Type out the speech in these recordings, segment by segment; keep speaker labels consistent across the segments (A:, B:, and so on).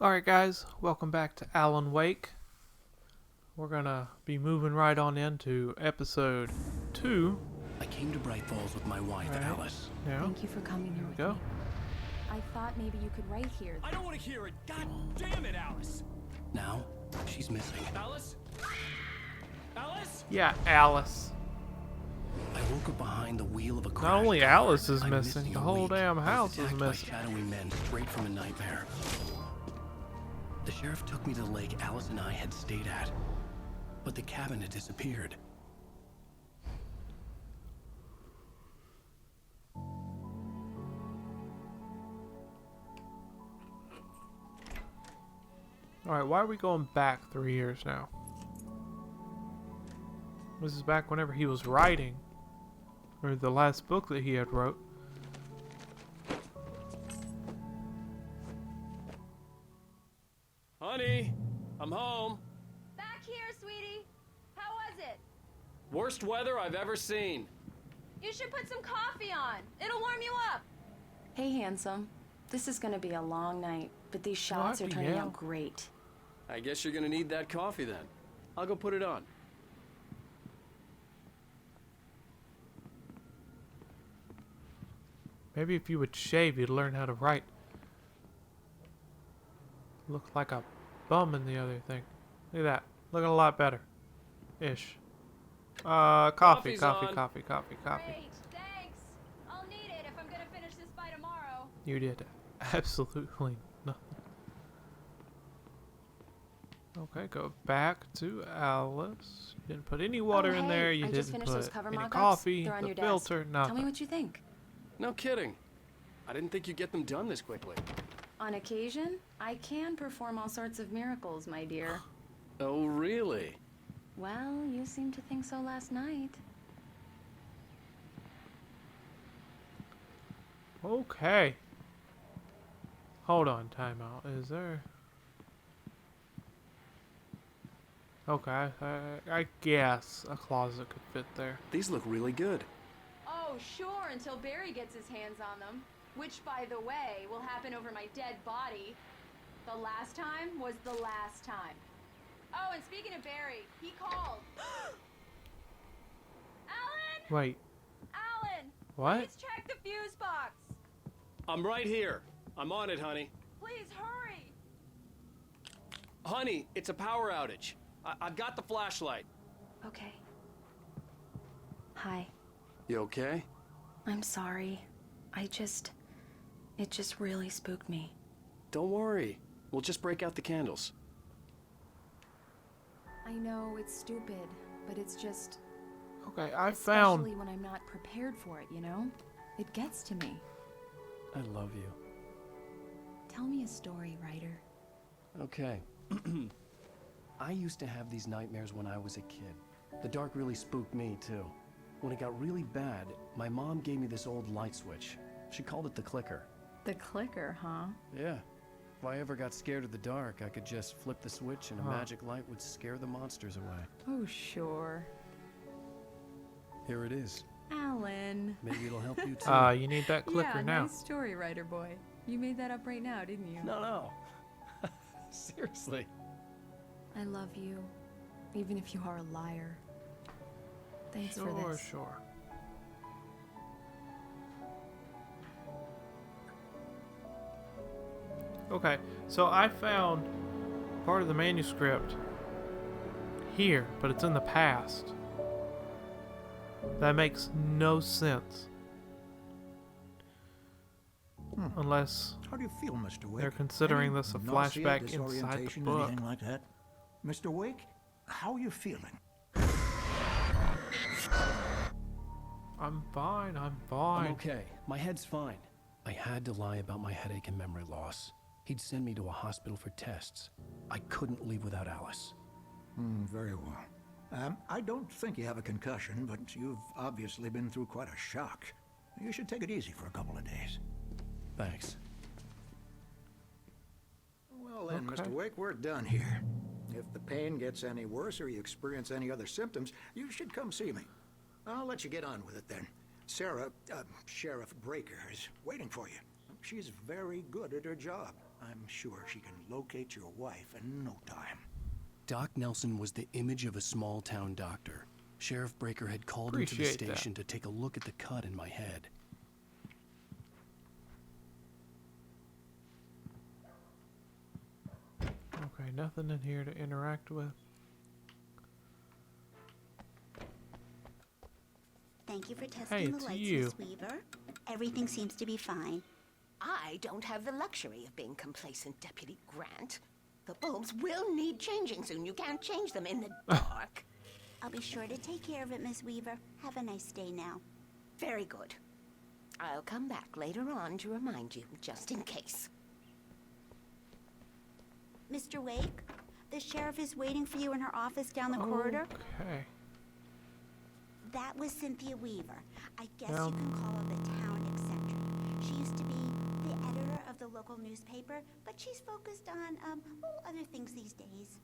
A: Alright guys, welcome back to Alan Wake. We're gonna be moving right on into episode 2.
B: I came to Bright Falls with my wife,
A: Alright.
B: Alice.
A: Now,
C: Thank you for coming here
A: we
C: with
A: go.
C: me. I thought maybe you could write here.
D: I don't want to hear it. God damn it, Alice.
B: Now, she's missing.
D: Alice? Alice?
A: Yeah, Alice.
B: I woke up behind the wheel of a crash
A: Not only
B: car.
A: Alice is
B: I'm
A: missing, the
B: a
A: whole
B: week.
A: damn
B: I was
A: house is
B: attacked by
A: missing.
B: shadowy men straight from a nightmare. The sheriff took me to the lake Alice and I had stayed at, but the cabin had disappeared.
A: Alright, why are we going back 3 years now? This is back whenever he was writing. Or the last book that he had wrote.
D: Honey, I'm home.
E: Back here, sweetie. How was it?
D: Worst weather I've ever seen.
E: You should put some coffee on. It'll warm you up.
C: Hey, handsome. This is gonna be a long night, but these shots are
A: What?
C: turning
A: Yeah.
C: out great.
D: I guess you're gonna need that coffee then. I'll go put it on.
A: Maybe if you would shave, you'd learn how to write. Look like a bum in the other thing. Look at that. Looking a lot better. Ish. Coffee,
D: Coffee's
A: coffee,
D: on.
A: coffee, coffee, coffee.
E: Great, thanks. I'll need it if I'm gonna finish this by tomorrow.
A: You did absolutely nothing. Okay, go back to Alice. You didn't put any water
C: Oh,
A: in
C: hey,
A: there. You
C: I just
A: didn't
C: finished those
A: put
C: cover
A: any
C: mock-ups.
A: coffee,
C: They're on
A: the
C: your desk.
A: filter, nothing.
C: Tell me what you think.
D: No kidding. I didn't think you'd get them done this quickly.
C: On occasion, I can perform all sorts of miracles, my dear.
D: Oh, really?
C: Well, you seemed to think so last night.
A: Okay. Hold on, timeout. Is there... Okay, I guess a closet could fit there.
D: These look really good.
E: Oh, sure, until Barry gets his hands on them. Which, by the way, will happen over my dead body. The last time was the last time. Oh, and speaking of Barry, he called. Alan!
A: Wait,
E: Alan!
A: what?
E: Please check the fuse box.
D: I'm right here. I'm on it, honey.
E: Please hurry.
D: Honey, it's a power outage. I've got the flashlight.
C: Okay. Hi.
D: You okay?
C: I'm sorry. It just really spooked me.
D: Don't worry. We'll just break out the candles.
C: I know it's stupid, but it's just...
A: Okay, I
C: Especially
A: found...
C: when I'm not prepared for it, you know? It gets to me.
D: I love you.
C: Tell me a story, writer.
D: Okay. I used to have these nightmares when I was a kid. The dark really spooked me, too. When it got really bad, my mom gave me this old light switch. She called it the clicker.
C: The clicker, huh?
D: Yeah. If I ever got scared of the dark, I could just flip the switch and a magic light would scare the monsters away.
C: Oh, sure.
D: Here it is.
C: Alan.
D: Maybe it'll help you, too.
A: You need that clicker now.
C: Nice story, writer boy. You made that up right now, didn't you?
D: No. Seriously.
C: I love you, even if you are a liar. Thanks for
A: Sure,
C: this.
A: sure. Okay, so I found part of the manuscript here, but it's in the past. That makes no sense. Unless
F: How do you feel, Mr. Wake?
A: they're considering
F: Any
A: this a
F: nausea,
A: flashback inside the
F: disorientation,
A: book.
F: anything like that? Mr. Wake, how are you feeling?
A: I'm fine, I'm
D: I'm
A: fine.
D: okay. My head's fine. I had to lie about my headache and memory loss. He'd send me to a hospital for tests. I couldn't leave without Alice.
F: Very well. I don't think you have a concussion, but you've obviously been through quite a shock. You should take it easy for a couple of days.
D: Thanks.
F: Well then,
A: Okay.
F: Mr. Wake, we're done here. If the pain gets any worse or you experience any other symptoms, you should come see me. I'll let you get on with it then. Sarah, Sheriff Breaker, is waiting for you. She's very good at her job. I'm sure she can locate your wife in no time.
D: Doc Nelson was the image of a small-town doctor. Sheriff Breaker had called him to the
A: Appreciate that.
D: station to take a look at the cut in my head.
A: Okay, nothing in here to interact with.
G: Thank you for
A: Hey,
G: testing the
A: it's
G: lights,
A: you.
G: Miss Weaver. Everything seems to be fine.
H: I don't have the luxury of being complacent, Deputy Grant. The bulbs will need changing soon. You can't change them in the dark.
G: I'll be sure to take care of it, Miss Weaver. Have a nice day now.
H: Very good. I'll come back later on to remind you, just in case.
G: Mr. Wake, the sheriff is waiting for you in her office down the corridor.
A: Okay.
G: That was Cynthia Weaver. I guess you can call her the town eccentric. She used to be the editor of the local newspaper, but she's focused on, other things these days.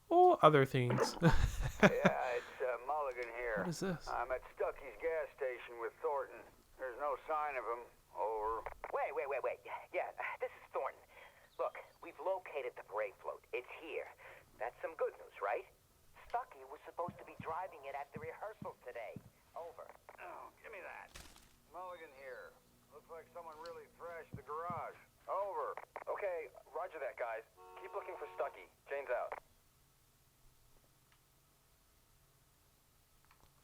A: Oh, other things.
I: Yeah, it's Mulligan here.
A: What is this?
I: I'm at Stucky's gas station with Thornton. There's no sign of him. Over.
J: Wait. Yeah, this is Thornton. Look, we've located the parade float. It's here. That's some good news, right? Stucky was supposed to be driving it at the rehearsal today. Over.
I: Oh, give me that. Mulligan here. Looks like someone really thrashed the garage. Over.
K: Okay, roger that, guys. Keep looking for Stucky. Jane's out.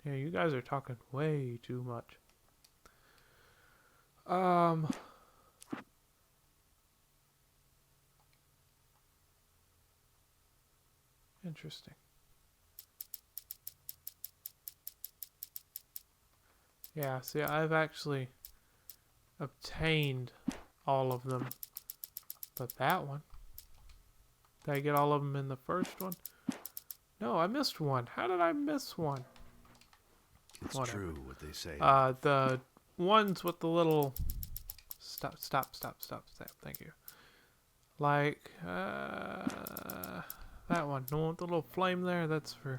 A: Yeah, you guys are talking way too much. Interesting. Yeah, see, I've actually obtained all of them. But that one, did I get all of them in the first one? No, I missed one. How did I miss one?
L: It's
A: Whatever.
L: true what they say.
A: The ones with the little stop. Thank you. Like that one. No, with the little flame there. That's for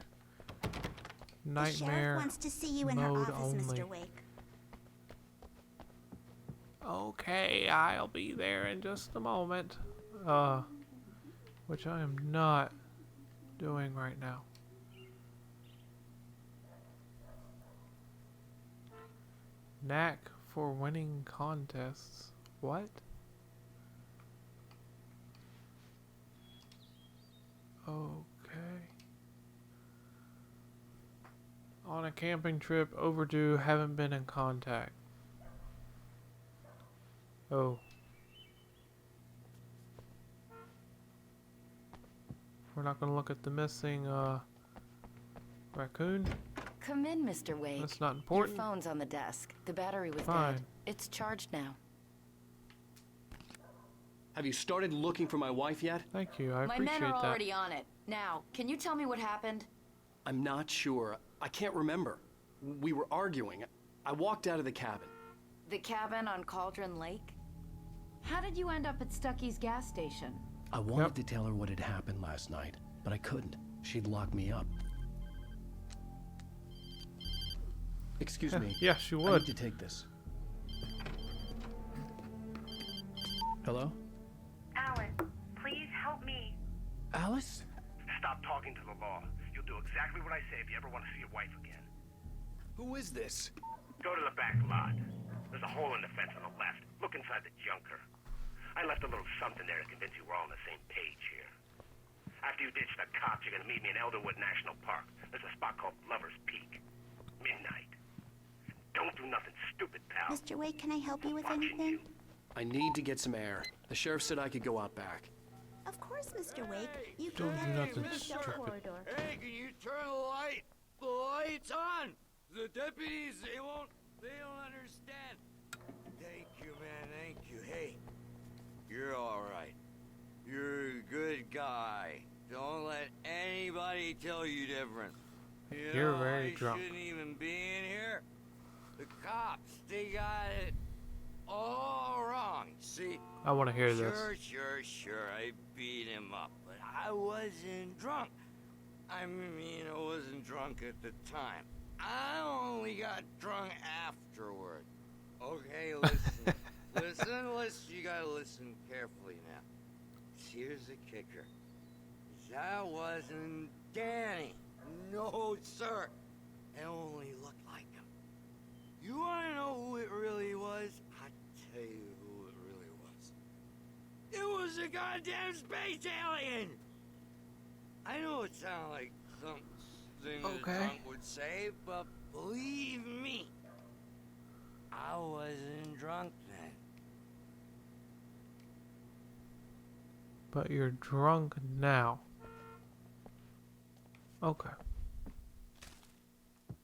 G: The sheriff
A: nightmare
G: wants to see you in her
A: mode
G: office,
A: only.
G: Mr. Wake.
A: Okay, I'll be there in just a moment. Which I am not doing right now. Knack for winning contests. What? Okay. On a camping trip, overdue, haven't been in contact. Oh. We're not gonna look at the missing, raccoon?
M: Come in, Mr. Wake.
A: That's not important.
M: Your phone's on the desk. The battery was
A: Fine.
M: dead. It's charged now.
D: Have you started looking for my wife yet?
A: Thank you, I
M: My
A: appreciate
M: men are
A: that.
M: already on it. Now, can you tell me what happened?
D: I'm not sure. I can't remember. We were arguing. I walked out of the cabin.
M: The cabin on Cauldron Lake? How did you end up at Stucky's gas station?
D: I wanted to tell her what had happened last night, but I couldn't. She'd lock me up. Excuse me.
A: Yes, you
D: I
A: would.
D: need to take this. Hello?
N: Alan, please help me.
D: Alice?
O: Stop talking to the law. You'll do exactly what I say if you ever want to see your wife again.
D: Who is this?
O: Go to the back lot. There's a hole in the fence on the left. Look inside the junker. I left a little something there to convince you we're all on the same page here. After you ditch the cops, you're gonna meet me in Elderwood National Park. There's a spot called Lover's Peak. Midnight. Don't do nothing stupid, pal.
G: Mr. Wake, can I help you with anything?
D: I need to get some air. The sheriff said I could go out back.
G: Of course, Mr. Wake. You
A: Don't
G: can
A: do
G: go
A: nothing
G: through the
A: stupid.
G: corridor.
P: Hey, can you turn the light? The light's on! The deputies, they don't understand. Thank you, man, thank you. Hey, you're alright. You're a good guy. Don't let anybody tell you different. You
A: You're
P: know,
A: very
P: I
A: drunk.
P: shouldn't even be in here. The cops, they got it all wrong. See?
A: I want to hear this.
P: Sure, I beat him up, but I wasn't drunk. I mean, I wasn't drunk at the time. I only got drunk afterward. Okay, listen. Listen, you gotta listen carefully now. Here's the kicker. That wasn't Danny. No, sir. It only looked like him. You wanna know who it really was? I'll tell you who it really was. It was a goddamn space alien! I know it sounds like something a drunk would say, but believe me, I wasn't drunk then.
A: But you're drunk now. Okay.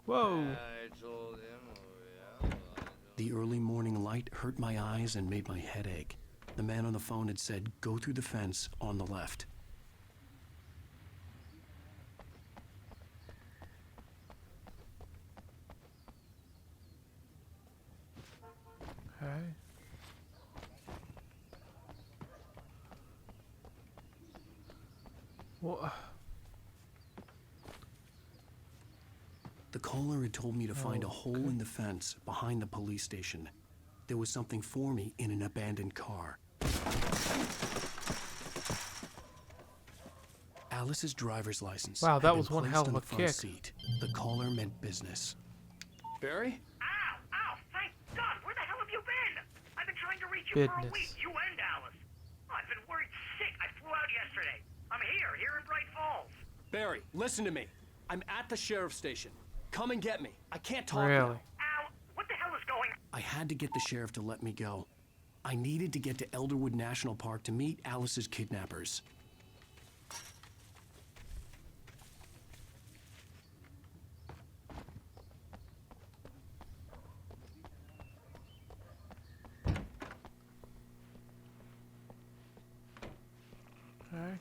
A: Whoa.
P: I told him,
D: The early morning light hurt my eyes and made my head ache. The man on the phone had said, go through the fence on the left.
A: Okay. What?
D: The caller had told me to find a hole in the fence behind the police station. There was something for me in an abandoned car. Alice's driver's license.
A: Wow, that
D: had
A: was
D: been
A: one
D: placed
A: hell of
D: on
A: a
D: the front
A: kick.
D: seat. The caller meant business. Barry?
O: Ow! Thank God! Where the hell have you been? I've been trying to reach you for a week. You and Alice. I've been worried sick. I flew out yesterday. I'm here in Bright Falls.
D: Barry, listen to me. I'm at the sheriff's station. Come and get me. I can't talk
A: Really?
D: now.
O: Al, what the hell is going on?
D: I had to get the sheriff to let me go. I needed to get to Elderwood National Park to meet Alice's kidnappers.
A: Okay.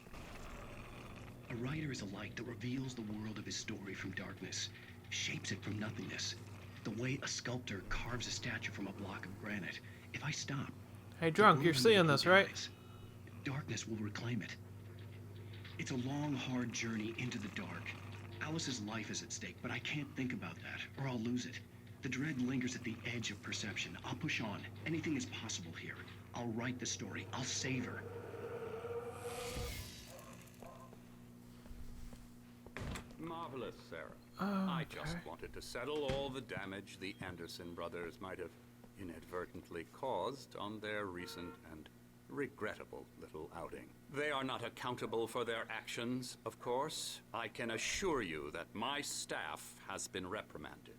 D: A writer is a light that reveals the world of his story from darkness, shapes it from nothingness. The way a sculptor carves a statue from a block of granite. If I stop,
A: Hey, drunk, you're seeing this, right?
D: darkness will reclaim it. It's a long, hard journey into the dark. Alice's life is at stake, but I can't think about that, or I'll lose it. The dread lingers at the edge of perception. I'll push on. Anything is possible here. I'll write the story. I'll save her.
L: Marvelous, Sarah.
A: Oh,
L: I just wanted to settle all the damage the Anderson brothers might have inadvertently caused on their recent and regrettable little outing. They are not accountable for their actions, of course. I can assure you that my staff has been reprimanded.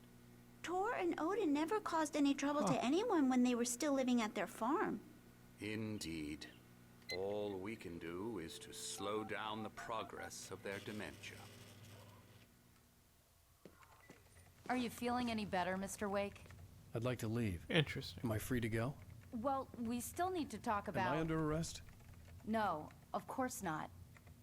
G: Tor and Odin never caused any trouble to anyone when they were still living at their farm.
L: Indeed. All we can do is to slow down the progress of their dementia.
M: Are you feeling any better, Mr. Wake?
D: I'd like to leave.
A: Interesting.
D: Am I free to go?
M: Well, we still need to talk about...
D: Am I under arrest?
M: No, of course not.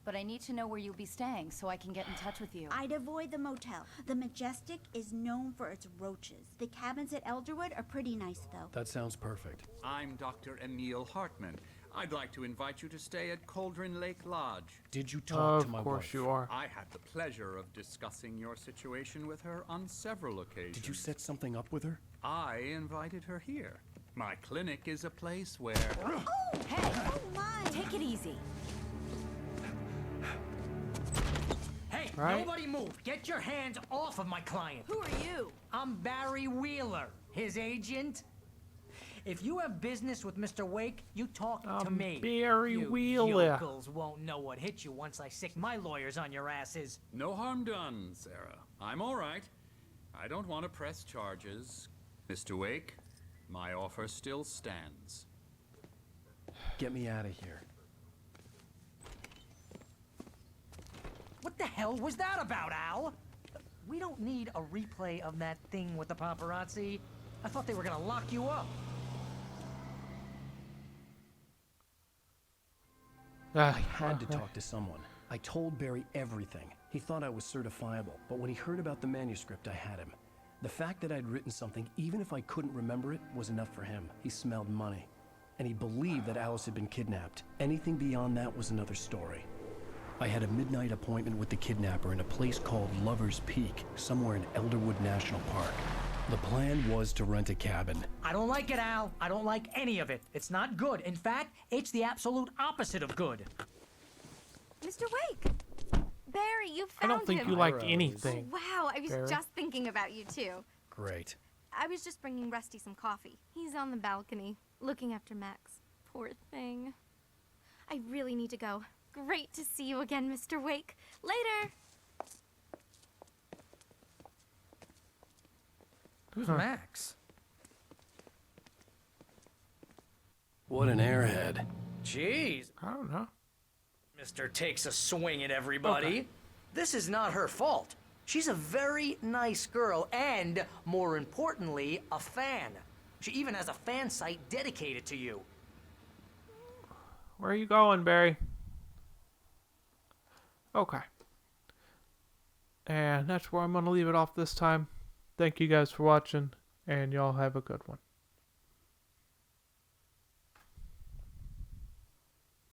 M: But I need to know where you'll be staying so I can get in touch with you.
G: I'd avoid the motel. The Majestic is known for its roaches. The cabins at Elderwood are pretty nice, though.
D: That sounds perfect.
Q: I'm Dr. Emil Hartman. I'd like to invite you to stay at Cauldron Lake Lodge.
D: Did you talk to my
A: Of course
D: wife?
A: you are.
Q: I had the pleasure of discussing your situation with her on several occasions.
D: Did you set something up with her?
Q: I invited her here. My clinic is a place where...
G: Oh, hey! Oh, my!
M: Take it easy.
R: Hey,
A: Right?
R: nobody move. Get your hands off of my client.
C: Who are you?
R: I'm Barry Wheeler, his agent. If you have business with Mr. Wake, you talk to me.
A: Barry
R: you
A: Wheeler.
R: yokels won't know what hit you once I sick my lawyers on your asses.
Q: No harm done, Sarah. I'm all right. I don't want to press charges. Mr. Wake, my offer still stands.
D: Get me out of here.
R: What the hell was that about, Al? We don't need a replay of that thing with the paparazzi. I thought they were gonna lock you up.
D: I had to talk to someone. I told Barry everything. He thought I was certifiable, but when he heard about the manuscript, I had him. The fact that I'd written something, even if I couldn't remember it, was enough for him. He smelled money. And he believed that Alice had been kidnapped. Anything beyond that was another story. I had a midnight appointment with the kidnapper in a place called Lover's Peak, somewhere in Elderwood National Park. The plan was to rent a cabin.
R: I don't like it, Al. I don't like any of it. It's not good. In fact, it's the absolute opposite of good.
S: Mr. Wake! Barry, you
A: I
S: found
A: don't think
S: him.
A: you like anything.
S: Wow, I was
A: Barry.
S: just thinking about you too.
D: Great.
S: I was just bringing Rusty some coffee. He's on the balcony, looking after Max. Poor thing. I really need to go. Great to see you again, Mr. Wake. Later!
R: Who's Max?
D: What an airhead.
R: Jeez.
A: I don't know.
R: Mr. Takes a swing at everybody.
A: Okay.
R: This is not her fault. She's a very nice girl and, more importantly, a fan. She even has a fan site dedicated to you.
A: Where are you going, Barry? Okay. And that's where I'm going to leave it off this time. Thank you guys for watching, and y'all have a good one.